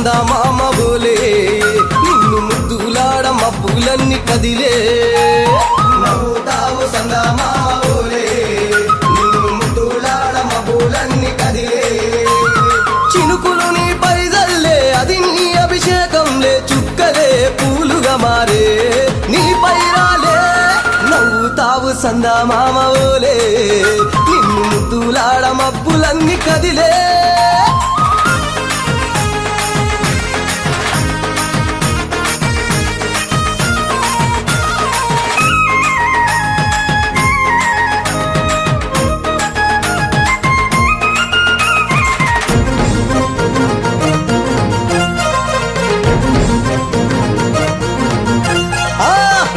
సందా మామ బోలే నిన్ను ముద్దులాడ మబ్బులన్నీ కదిలే నవ్వుతావు సందా మామ బోలే నిన్ను ముద్దులాడ మబ్బులన్నీ కదిలే చినుకులు నీ పైదల్లే అది నీ అభిషేకంలే చుక్కలే పూలుగా మారే నీ పైరాలే నవ్వుతావు సందా మామ బోలే నిన్ను ముద్దులాడ మబ్బులన్నీ కదిలే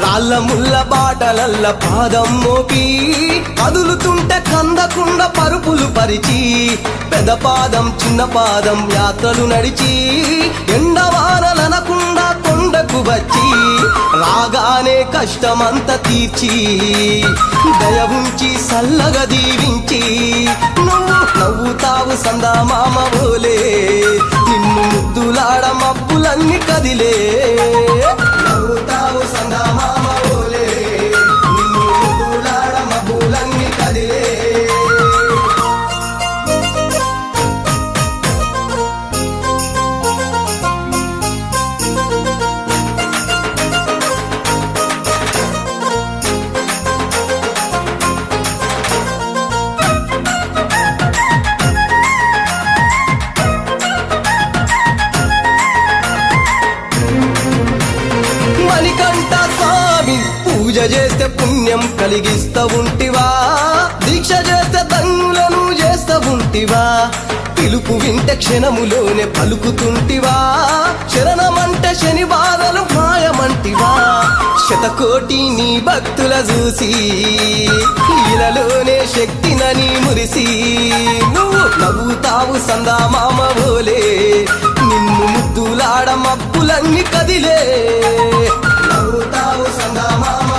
రాళ్ళ ముళ్ళ బాటలల్ల పాదం మోపి కదులుతుంటే కందకుండ పరుపులు పరిచి పెద్ద పాదం చిన్న పాదం యాత్రలు నడిచి ఎండవానలనకుండా కొండకు వచ్చి రాగానే కష్టమంత తీర్చి దయ ఉంచి సల్లగా దీవించి నువ్వు నవ్వుతావు సందా మామ బోలే నిన్ను ముద్దులాడ మబ్బులన్నీ కదిలే నవ్వుతావు సందా మామ బోలే నిన్ను ముద్దులాడ మబ్బులన్నీ కదిలే మణికంఠ స్వామి పూజ చేస్తే పుణ్యం కలిగిస్తా ఉంటివా దీక్ష చేస్తే ధన్యులను చేస్తా ఉంటివా పిలుపు వింటే క్షణములోనే పలుకుతుంటివా శరణమంటే శని బాధలు మాయమంటివా శతకోటి నీ భక్తుల చూసి ఇలలోనే శక్తినని మురిసి నువ్వు నవ్వుతావు సందా మామ బోలే నిన్ను ముద్దులాడ మబ్బులన్నీ కదిలే నవ్వుతావు సందా మామ